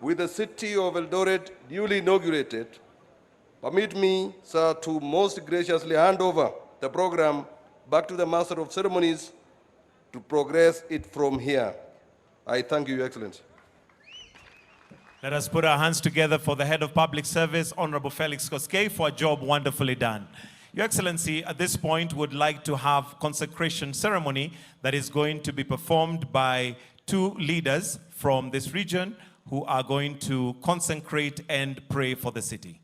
with the city of Eldoret duly inaugurated, permit me, sir, to most graciously hand over the program back to the Master of Ceremonies to progress it from here. I thank you, Your Excellency. Let us put our hands together for the Head of Public Service, Honorable Felix Koskei, for a job wonderfully done. Your Excellency, at this point, would like to have consecration ceremony that is going to be performed by two leaders from this region who are going to consecrate and pray for the city.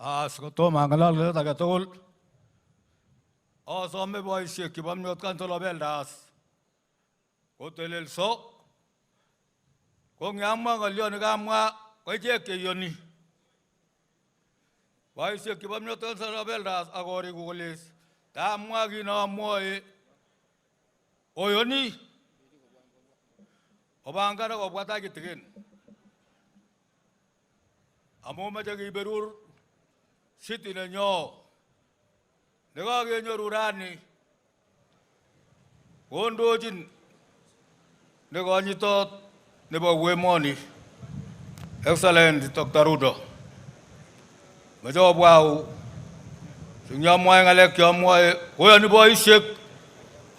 Sikoto mangalal le tagatol. Asome boyse kibam nyot kantola beldas. Kotelel so. Kong yamma galyon gamma koje ke yoni. Boyse kibam nyot kantola beldas agori gugulis. Tamwa gina moe. Oyoni. Obangara obata gitigen. Amo majagi berur. Siti na nyo, nagagay nyo rurani, kondo jin, nagagay to, nabagwe money, excellent Dr. Rudo. Majo wow, sinya mo ay ngalek ya mo ay, kuya ni boy shek,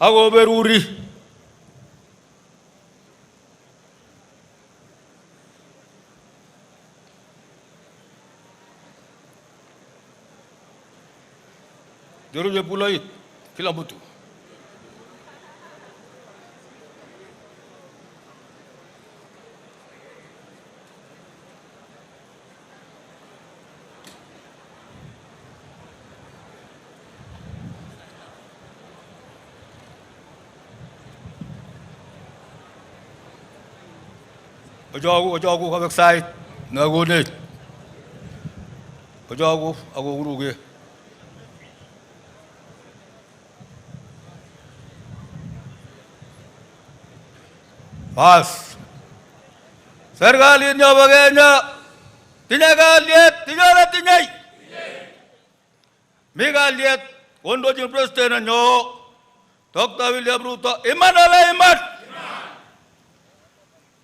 ako beruri. Juru je pulai, kila butu. Ojo aku kau website, nago ni. Ojo aku guru ke. Pas, sergali nyo bagenya, tinagaliet, tingala tingay. Migaliet, kondo jing president nyo, Dr. William Ruto, iman ala iman.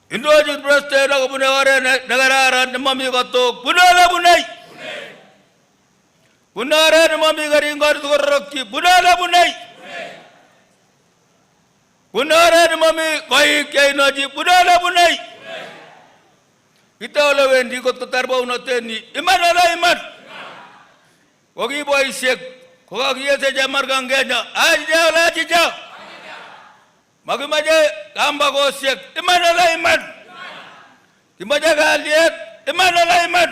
Indo jing president ako punawari nagararan na mami katok, punala punay. Punara na mami karingar tukaraki, punala punay. Punara ni mami koi kaya naji punara punai. Kita olawen di kota tarbau nateni iman ala iman. Kogi boy sek kogi ese jamar gangenya aja ala aja. Magi maje kamba ko sek iman ala iman. Kimaja galiet iman ala iman.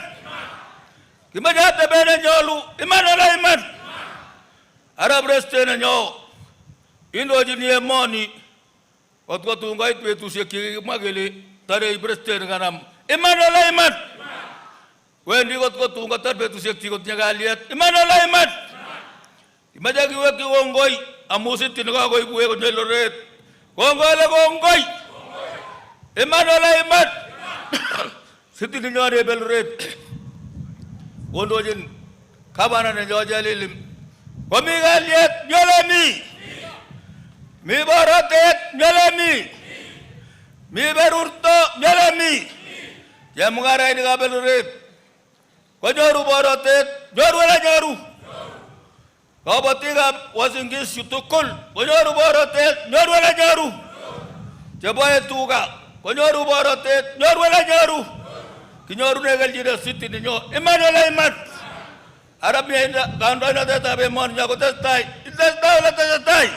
Kimaja tebena nyolu iman ala iman. Arab restena nyo indo jini emoni. Waktu tunggai itu seki mageli tare president kanam iman ala iman. Wendi waktu tunggai tare itu seki kotnya galiat iman ala iman. Imajagi weki wongoi amusit tinaga goi buwe kotnya Eldoret. Wongoi le wongoi. Iman ala iman. Siti dinyore Eldoret. Wondo jin kabana ne jojalilim. Komi galiat nyolami. Mi baratet nyalami, mi berurto nyalami, ya mengarai di kabel red. Kau nyaru baratet, nyaru ala nyaru. Kau batiga wasinggis yutukul, kau nyaru baratet, nyaru ala nyaru. Coba itu kau nyaru baratet, nyaru ala nyaru. Kinyaru negal jida siti ni nyo, iman ala iman. Arabnya inda, kandai nada tabe mon nyaku testai, testai ala testai.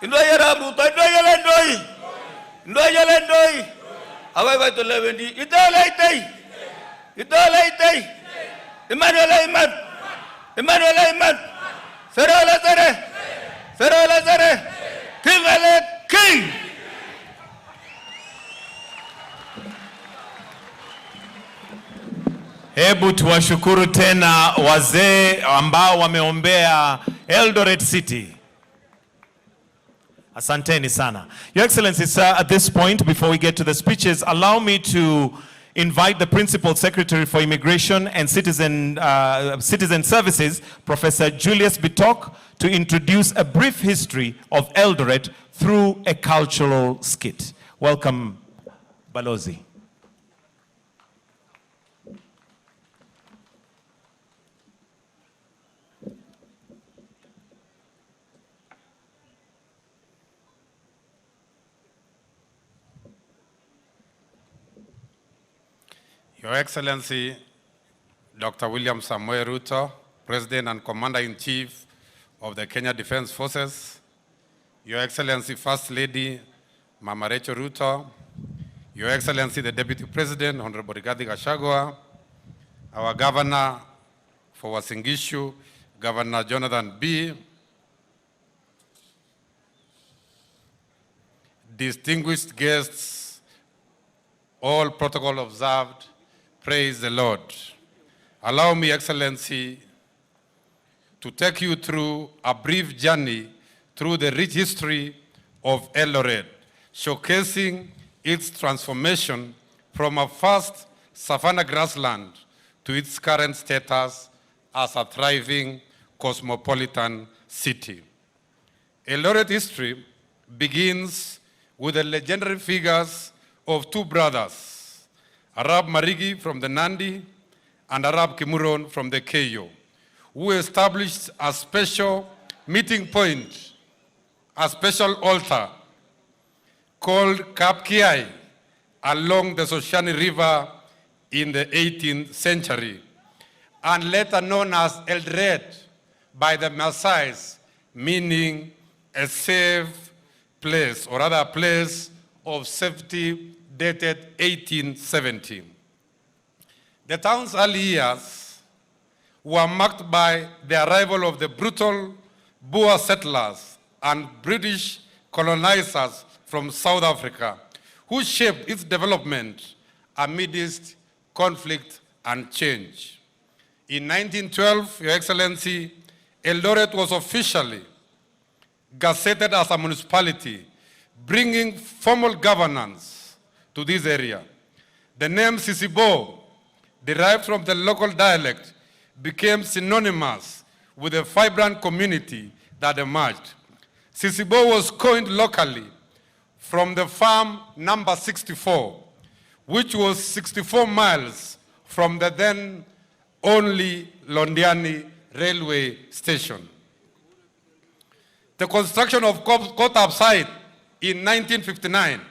Indoi Arab Ruto, indoi yale indoi. Indoi yale indoi. Awai vai to levendi. Itola itai. Itola itai. Emmanuel Iman. Emmanuel Iman. Serola sere. Serola sere. King King. Hebu tuwashukuru tena wazee ambao wameombea Eldoret City. Asanteni sana. Your Excellency, sir, at this point, before we get to the speeches, allow me to invite the Principal Secretary for Immigration and Citizen Services, Professor Julius Bitok, to introduce a brief history of Eldoret through a cultural skit. Welcome, Balozi. Your Excellency, Dr. William Samoei Ruto, President and Commander-in-Chief of the Kenya Defense Forces, Your Excellency, First Lady, Mama Rachel Ruto, Your Excellency, the Deputy President, Honorable Rigathi Gachagua, our Governor for Uasin Gishu, Governor Jonathan B., distinguished guests, all protocol observed, praise the Lord. Allow me, Excellency, to take you through a brief journey through the rich history of Eldoret, showcasing its transformation from a first savanna grassland to its current status as a thriving cosmopolitan city. Eldoret history begins with the legendary figures of two brothers, Arab Marigi from the Nandi and Arab Kimuron from the Keyo, who established a special meeting point, a special altar called Kapkiai along the Soshani River in the 18th century, and later known as Eldoret by the Maasais, meaning a safe place, or rather a place of safety, dated 1870. The town's early years were marked by the arrival of the brutal Boer settlers and British colonizers from South Africa, who shaped its development amidst conflict and change. In 1912, Your Excellency, Eldoret was officially gazetted as a municipality, bringing formal governance to this area. The name Sisibo, derived from the local dialect, became synonymous with the vibrant community that emerged. Sisibo was coined locally from the farm number 64, which was 64 miles from the then only Londiani railway station. The construction of Kotap site in 1959,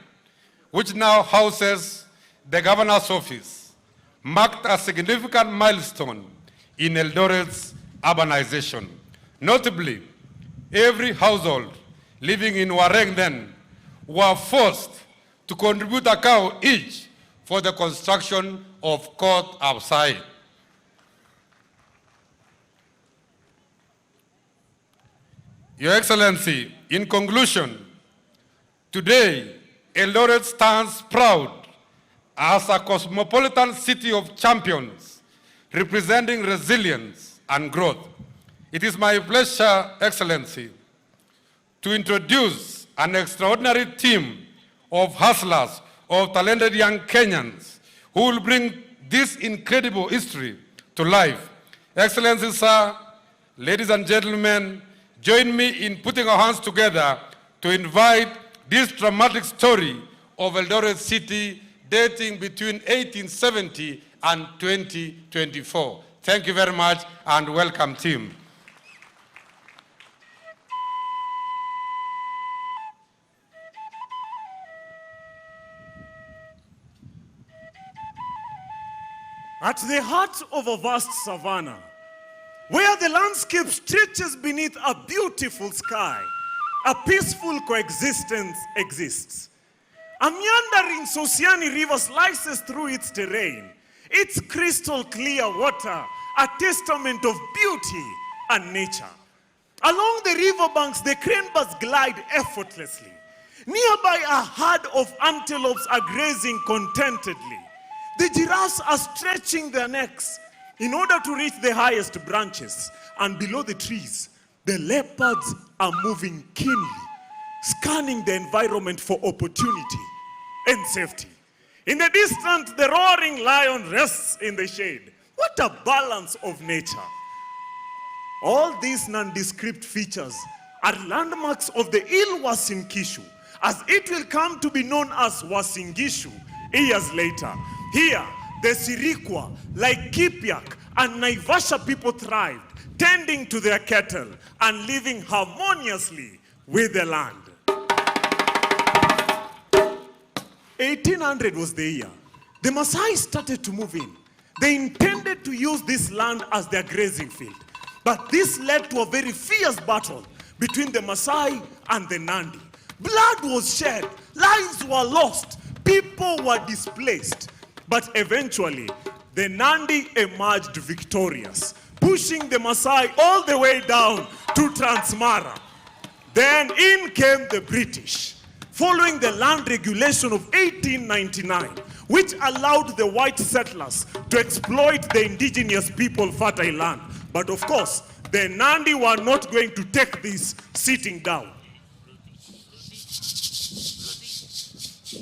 which now houses the governor's office, marked a significant milestone in Eldoret's urbanization. Notably, every household living in Wareng then were forced to contribute a cow each for the construction of court outside. Your Excellency, in conclusion, today, Eldoret stands proud as a cosmopolitan city of champions, representing resilience and growth. It is my pleasure, Excellency, to introduce an extraordinary team of hustlers, of talented young Kenyans, who will bring this incredible history to life. Excellency, sir, ladies and gentlemen, join me in putting our hands together to invite this dramatic story of Eldoret City dating between 1870 and 2024. Thank you very much and welcome, team. At the heart of a vast savanna, where the landscape stretches beneath a beautiful sky, a peaceful coexistence exists. A meandering Sosiani River slices through its terrain. Its crystal clear water, a testament of beauty and nature. Along the riverbanks, the cranebirds glide effortlessly. Nearby, a herd of antelopes are grazing contentedly. The giraffes are stretching their necks in order to reach the highest branches. And below the trees, the leopards are moving keenly, scanning the environment for opportunity and safety. In the distance, the roaring lion rests in the shade. What a balance of nature. All these nondescript features are landmarks of the ill Uasin Gishu, as it will come to be known as Uasin Gishu years later. Here, the Sirikwa, like Kipiak and Naivasha people thrived, tending to their cattle and living harmoniously with the land. 1800 was the year. The Maasai started to move in. They intended to use this land as their grazing field. But this led to a very fierce battle between the Maasai and the Nandi. Blood was shed, lives were lost, people were displaced. But eventually, the Nandi emerged victorious, pushing the Maasai all the way down to Transmara. Then in came the British, following the land regulation of 1899, which allowed the white settlers to exploit the indigenous people fertile land. But of course, the Nandi were not going to take this sitting down.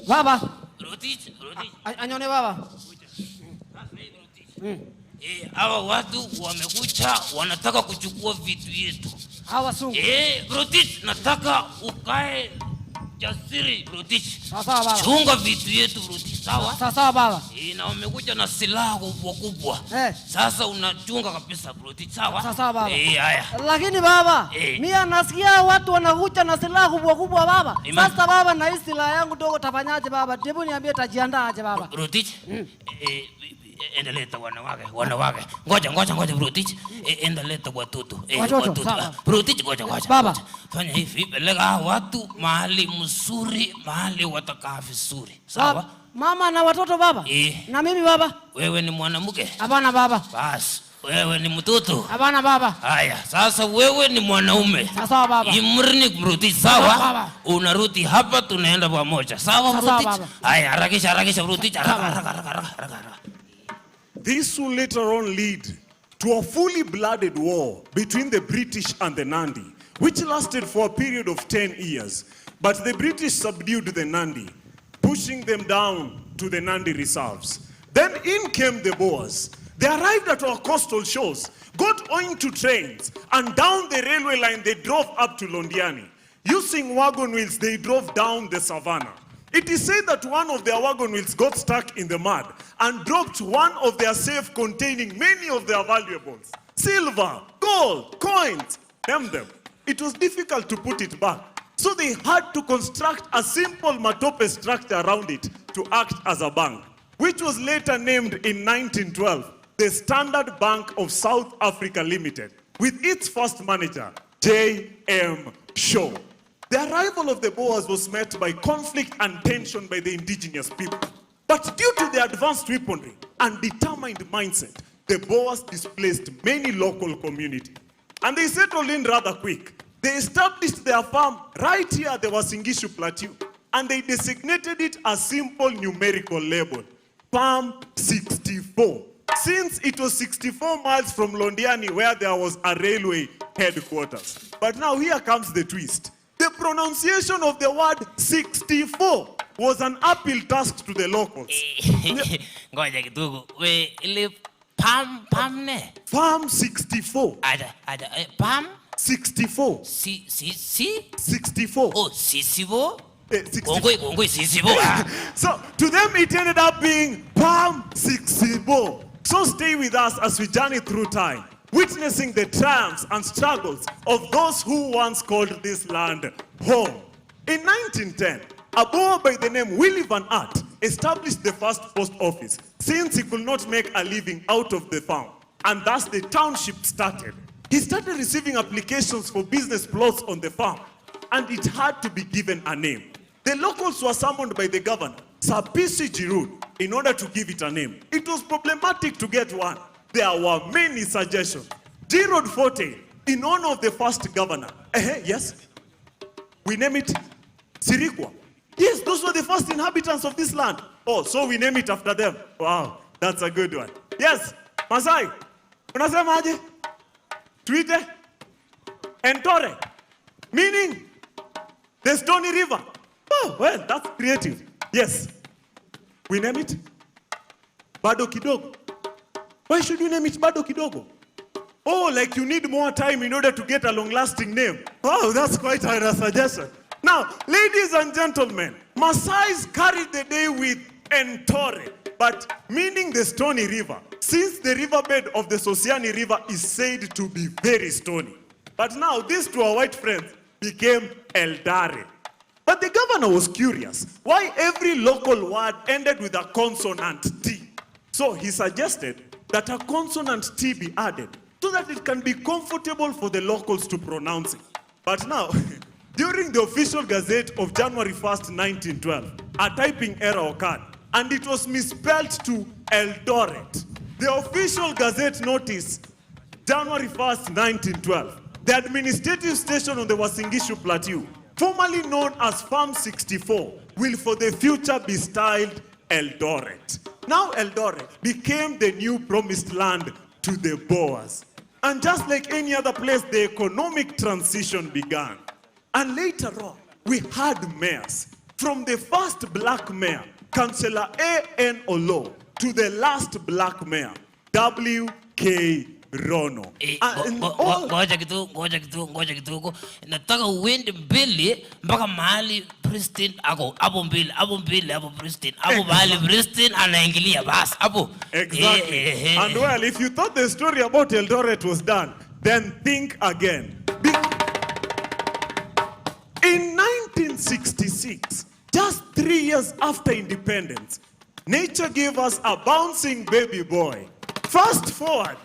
Baba, Rotich. anyone baba. Hawa watu wamekuja wanataka kuchukua vitu yetu. Hawa sungu. Rotich, nataka ukae jasiri, Rotich. Sawa baba. Chunga vitu yetu, Rotich, sawa? Sawa baba. Na wamekuja na silaha kubwa. Sasa unachunga kabisa, Rotich, sawa? Sawa baba. Haya. Lakini baba, mimi nasikia watu wanakuja na silaha kubwa baba. Sasa baba, na hii silaha yangu ndogo tafanyaje baba? Hebu niambie tajiandaje baba? Rotich, endeleta wanawake. Ngoja Rotich. Endeleta watoto. Rotich, ngoja. Baba, fanya hivi, peleka watu mahali mzuri, mahali watakaa vizuri. Sawa? Mama na watoto baba? Na mimi baba? Wewe ni mwanamke? Hapana baba. Basi, wewe ni mtoto? Hapana baba. Haya, sasa wewe ni mwanaume. Sawa baba. Imrini Rotich, sawa? Baba. Unarudi hapa, tunaenda pamoja. Sawa Rotich? Haya, harakisha Rotich, haraka. This will later on lead to a fully blooded war between the British and the Nandi, which lasted for a period of 10 years. But the British subdued the Nandi, pushing them down to the Nandi reserves. Then in came the Boers. They arrived at our coastal shores, got onto trains, and down the railway line they drove up to Londiani. Using wagon wheels, they drove down the savannah. It is said that one of their wagon wheels got stuck in the mud and dropped one of their safe containing many of their valuables. Silver, gold, coins, name them. It was difficult to put it back. So they had to construct a simple matope structure around it to act as a bank, which was later named in 1912 the Standard Bank of South Africa Limited, with its first manager, J.M. Shaw. The arrival of the Boers was met by conflict and tension by the indigenous people. But due to their advanced weaponry and determined mindset, the Boers displaced many local communities. And they settled in rather quick. They established their farm right here at the Uasin Gishu Plateau, and they designated it a simple numerical label, Palm 64, since it was 64 miles from Londiani where there was a railway headquarters. But now here comes the twist. The pronunciation of the word 64 was an uphill task to the locals. Ngoja kidogo. We ile Palm ne? Palm 64. Palm 64. 64. Oh, sisibo? 64. Ongoi sisibo. So to them it ended up being Palm 64. So stay with us as we journey through time, witnessing the triumphs and struggles of those who once called this land home. In 1910, a Boer by the name Willie Van Aert established the first post office, since he could not make a living out of the farm, and thus the township started. He started receiving applications for business plots on the farm, and it had to be given a name. The locals were summoned by the governor, Sir P.C. Giroud, in order to give it a name. It was problematic to get one. There were many suggestions. Giroud Forte, in honor of the first governor. Yes, we name it Sirikwa. Yes, those were the first inhabitants of this land. Oh, so we name it after them. Wow, that's a good one. Yes, Masai, unasema aje? Tuite Entore, meaning the Stony River. Oh, well, that's creative. Yes, we name it Bado Kidogo. Why should we name it Bado Kidogo? Oh, like you need more time in order to get a long-lasting name. Wow, that's quite a suggestion. Now, ladies and gentlemen, Masais carried the day with Entore, but meaning the Stony River, since the riverbed of the Sosiani River is said to be very stony. But now, these to our white friends became Eldoret. But the governor was curious why every local word ended with a consonant T. So he suggested that a consonant T be added so that it can be comfortable for the locals to pronounce it. But now, during the official gazette of January 1st, 1912, a typing error occurred, and it was misspelled to Eldoret. The official gazette notice, January 1st, 1912, the administrative station on the Wasingishu Plateau, formerly known as Farm 64, will for the future be styled Eldoret. Now Eldoret became the new promised land to the Boers. And just like any other place, the economic transition began. And later on, we had mayors. From the first black mayor, Councillor A.N. Olo, to the last black mayor, W.K. Rono. Ngoja kidogo. Nataka uende mbele mpaka mahali Pristine ako. Hapo mbele, Pristine. Hapo mahali Pristine anaingilia basi. Hapo. Exactly. And well, if you thought the story about Eldoret was done, then think again. In 1966, just 3 years after independence, nature gave us a bouncing baby boy. Fast forward,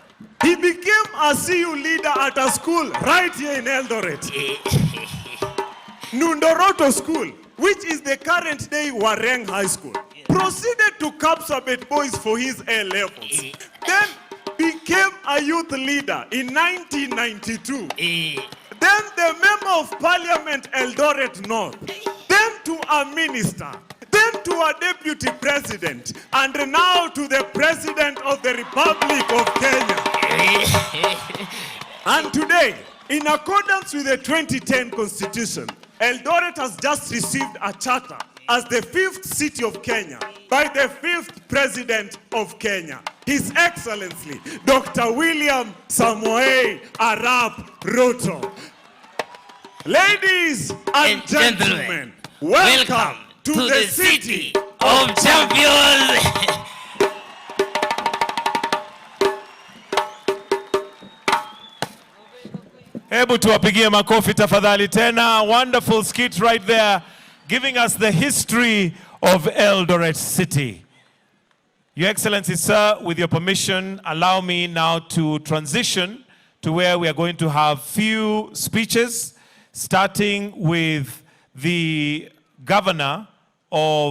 he became a CU leader at a school right here in Eldoret. Nundoroto School, which is the current day Wareng High School. Proceeded to Kapsabet Boys for his A levels. Then became a youth leader in 1992. Then the member of parliament Eldoret North. Then to a minister. Then to a deputy president. And now to the president of the Republic of Kenya. And today, in accordance with the 2010 Constitution, Eldoret has just received a charter as the 5th city of Kenya by the 5th president of Kenya, His Excellency, Dr. William Samoei Arap Ruto. Ladies and gentlemen, welcome to the city of champions. Hebu tuwapigie makofi tafadhali tena. Wonderful skit right there, giving us the history of Eldoret City. Your Excellency, sir, with your permission, allow me now to transition to where we are going to have few speeches, starting with the governor of